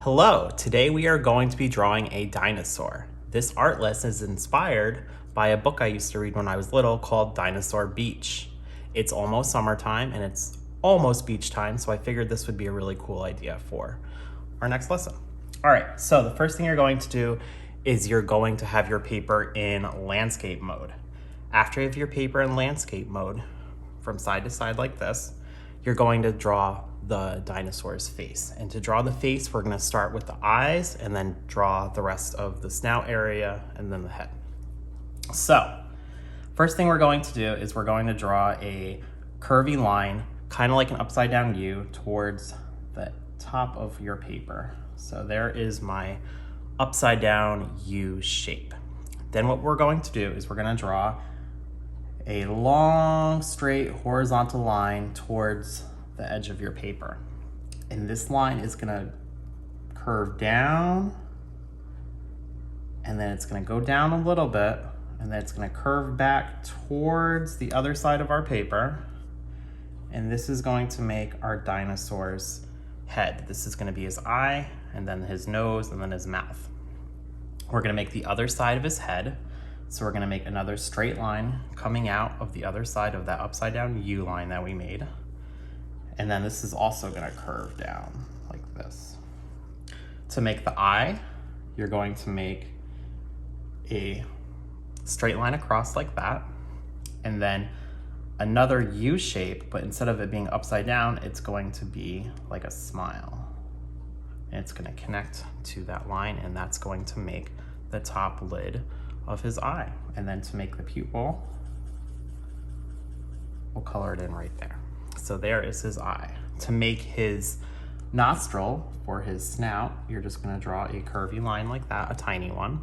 Hello, today we are going to be drawing a dinosaur. This art list is inspired by a book I used to read when I was little called Dinosaur Beach. It's almost summertime and it's almost beach time, so I figured this would be a really cool idea for our next lesson. All right, so the first thing you're going to do is you're going to have your paper in landscape mode. After you have your paper in landscape mode, from side to side like this, you're going to draw the dinosaur's face. And to draw the face, we're gonna start with the eyes and then draw the rest of the snout area and then the head. So, first thing we're going to do is we're going to draw a curvy line, kind of like an upside down U, towards the top of your paper. So there is my upside down U shape. Then what we're going to do is we're gonna draw a long, straight, horizontal line towards the edge of your paper. And this line is gonna curve down, and then it's gonna go down a little bit, and then it's gonna curve back towards the other side of our paper. And this is going to make our dinosaur's head. This is gonna be his eye, and then his nose, and then his mouth. We're gonna make the other side of his head. So we're gonna make another straight line coming out of the other side of that upside down U line that we made. And then this is also gonna curve down like this. To make the eye, you're going to make a straight line across like that, and then another U shape, but instead of it being upside down, it's going to be like a smile. And it's gonna connect to that line, and that's going to make the top lid of his eye. And then to make the pupil, we'll color it in right there. So there is his eye. To make his nostril for his snout, you're just gonna draw a curvy line like that, a tiny one.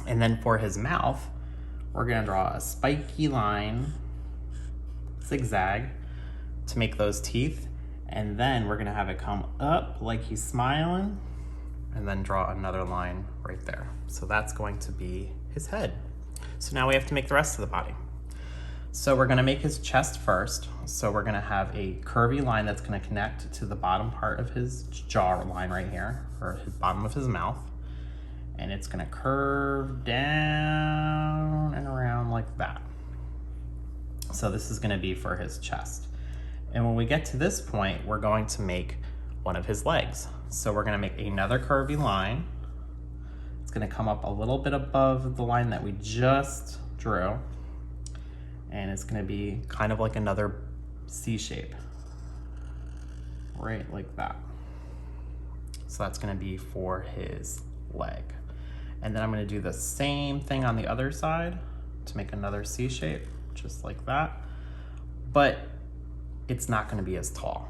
And then for his mouth, we're gonna draw a spiky line, zigzag, to make those teeth. And then we're gonna have it come up like he's smiling, and then draw another line right there. So that's going to be his head. So now we have to make the rest of the body. So we're gonna make his chest first. So we're gonna have a curvy line that's gonna connect to the bottom part of his jaw line right here, or his bottom of his mouth. And it's gonna curve down and around like that. So this is gonna be for his chest. And when we get to this point, we're going to make one of his legs. So we're gonna make another curvy line. It's gonna come up a little bit above the line that we just drew. And it's gonna be kind of like another C shape, right like that. So that's gonna be for his leg. And then I'm gonna do the same thing on the other side to make another C shape, just like that. But it's not gonna be as tall.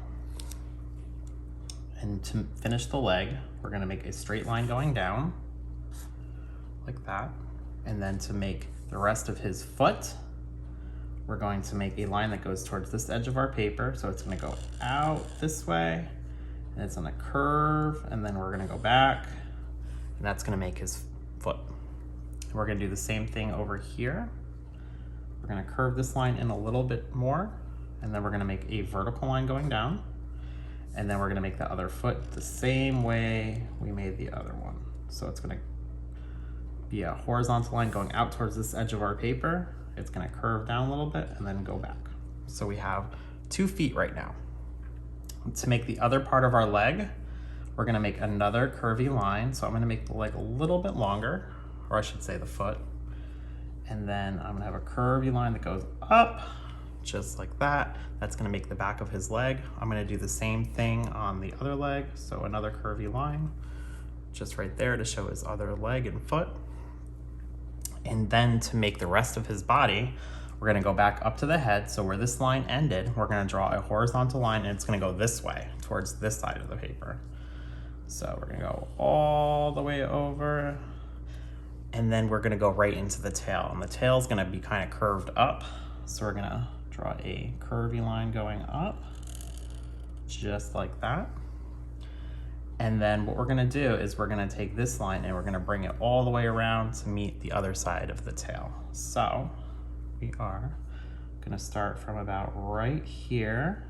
And to finish the leg, we're gonna make a straight line going down, like that. And then to make the rest of his foot, we're going to make a line that goes towards this edge of our paper. So it's gonna go out this way, and it's gonna curve, and then we're gonna go back, and that's gonna make his foot. And we're gonna do the same thing over here. We're gonna curve this line in a little bit more, and then we're gonna make a vertical line going down, and then we're gonna make the other foot the same way we made the other one. So it's gonna be a horizontal line going out towards this edge of our paper. It's gonna curve down a little bit and then go back. So we have 2 feet right now. To make the other part of our leg, we're gonna make another curvy line. So I'm gonna make the leg a little bit longer, or I should say the foot. And then I'm gonna have a curvy line that goes up, just like that. That's gonna make the back of his leg. I'm gonna do the same thing on the other leg. So another curvy line, just right there to show his other leg and foot. And then to make the rest of his body, we're gonna go back up to the head. So where this line ended, we're gonna draw a horizontal line, and it's gonna go this way, towards this side of the paper. So we're gonna go all the way over, and then we're gonna go right into the tail. And the tail's gonna be kind of curved up. So we're gonna draw a curvy line going up, just like that. And then what we're gonna do is we're gonna take this line and we're gonna bring it all the way around to meet the other side of the tail. So we are gonna start from about right here.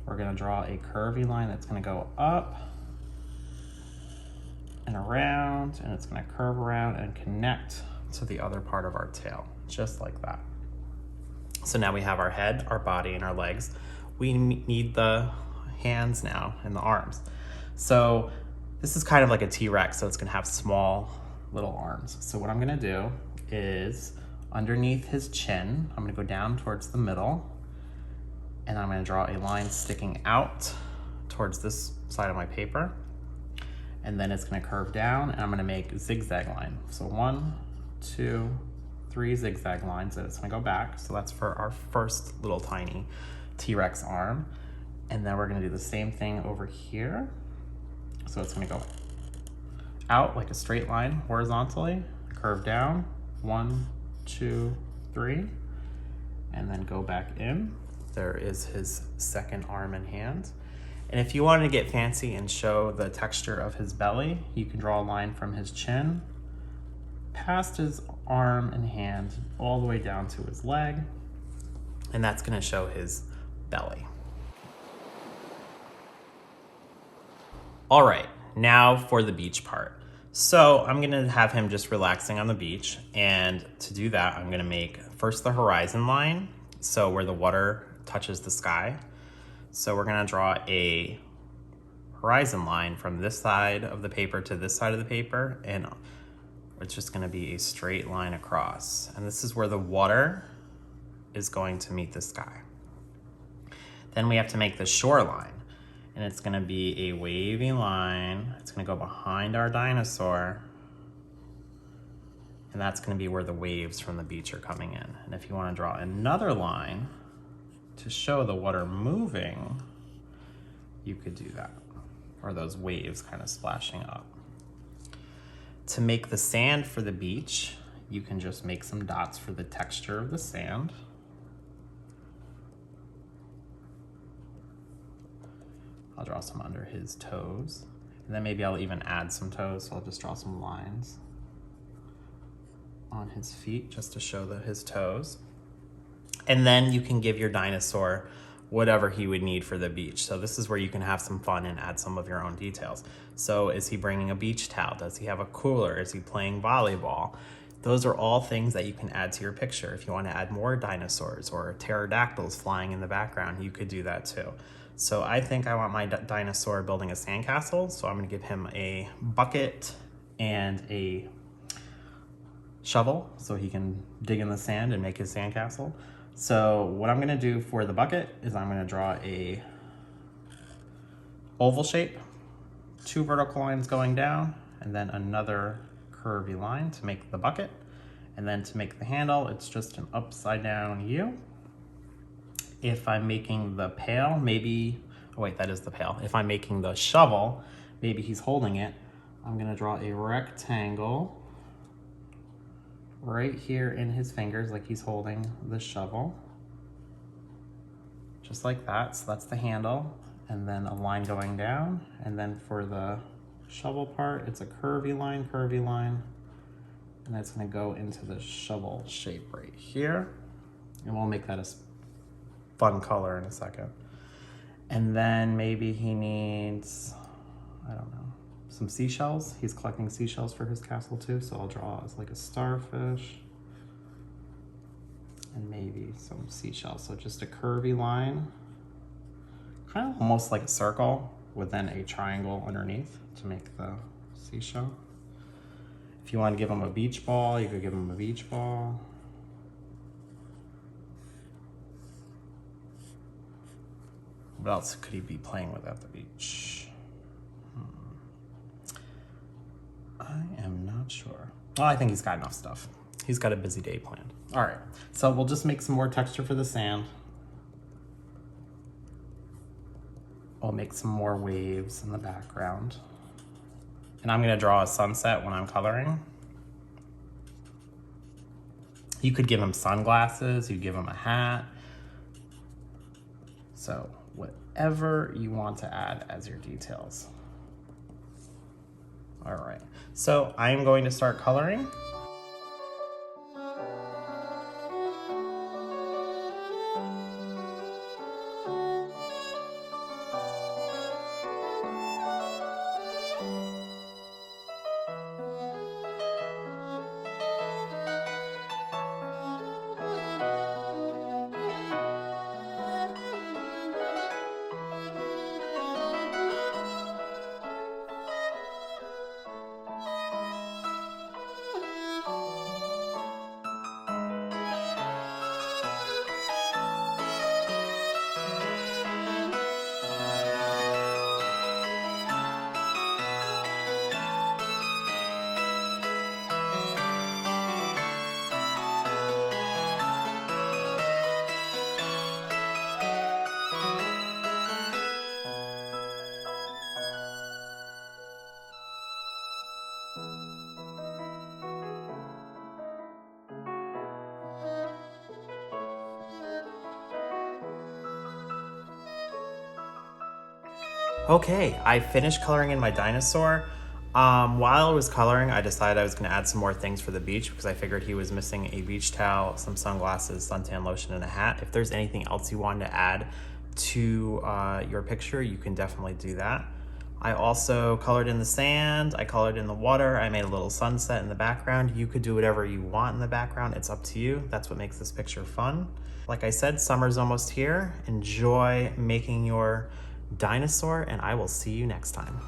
We're gonna draw a curvy line that's gonna go up and around, and it's gonna curve around and connect to the other part of our tail, just like that. So now we have our head, our body, and our legs. We need the hands now and the arms. So this is kind of like a T-Rex, so it's gonna have small little arms. So what I'm gonna do is underneath his chin, I'm gonna go down towards the middle, and I'm gonna draw a line sticking out towards this side of my paper. And then it's gonna curve down, and I'm gonna make a zigzag line. So 1, 2, 3 zigzag lines, and it's gonna go back. So that's for our first little tiny T-Rex arm. And then we're gonna do the same thing over here. So it's gonna go out like a straight line horizontally, curve down, 1, 2, 3, and then go back in. There is his second arm and hand. And if you wanted to get fancy and show the texture of his belly, you can draw a line from his chin, past his arm and hand, all the way down to his leg. And that's gonna show his belly. All right, now for the beach part. So I'm gonna have him just relaxing on the beach. And to do that, I'm gonna make first the horizon line. So where the water touches the sky. So we're gonna draw a horizon line from this side of the paper to this side of the paper, and it's just gonna be a straight line across. And this is where the water is going to meet the sky. Then we have to make the shoreline, and it's gonna be a wavy line. It's gonna go behind our dinosaur, and that's gonna be where the waves from the beach are coming in. And if you wanna draw another line to show the water moving, you could do that, or those waves kind of splashing up. To make the sand for the beach, you can just make some dots for the texture of the sand. I'll draw some under his toes, and then maybe I'll even add some toes, so I'll just draw some lines on his feet just to show his toes. And then you can give your dinosaur whatever he would need for the beach. So this is where you can have some fun and add some of your own details. So is he bringing a beach towel? Does he have a cooler? Is he playing volleyball? Those are all things that you can add to your picture. If you want to add more dinosaurs or pterodactyls flying in the background, you could do that too. So I think I want my dinosaur building a sandcastle. So I'm gonna give him a bucket and a shovel so he can dig in the sand and make his sandcastle. So what I'm gonna do for the bucket is I'm gonna draw a oval shape, 2 vertical lines going down, and then another curvy line to make the bucket. And then to make the handle, it's just an upside down U. If I'm making the pail, maybe, oh wait, that is the pail. If I'm making the shovel, maybe he's holding it. I'm gonna draw a rectangle right here in his fingers, like he's holding the shovel. Just like that, so that's the handle. And then a line going down. And then for the shovel part, it's a curvy line, and that's gonna go into the shovel shape right here. And we'll make that a fun color in a second. And then maybe he needs, I don't know, some seashells. He's collecting seashells for his castle too, so I'll draw as like a starfish and maybe some seashells. So just a curvy line, kind of almost like a circle with then a triangle underneath to make the seashell. If you want to give him a beach ball, you could give him a beach ball. What else could he be playing with at the beach? I am not sure. Well, I think he's got enough stuff. He's got a busy day planned. All right, so we'll just make some more texture for the sand. I'll make some more waves in the background. And I'm gonna draw a sunset when I'm coloring. You could give him sunglasses, you give him a hat. So whatever you want to add as your details. All right, so I'm going to start coloring. Okay, I finished coloring in my dinosaur. While I was coloring, I decided I was going to add some more things for the beach because I figured he was missing a beach towel, some sunglasses, suntan lotion, and a hat. If there's anything else you wanted to add to your picture, you can definitely do that. I also colored in the sand, I colored in the water, I made a little sunset in the background. You could do whatever you want in the background, it's up to you. That's what makes this picture fun. Like I said, summer's almost here. Enjoy making your dinosaur, and I will see you next time.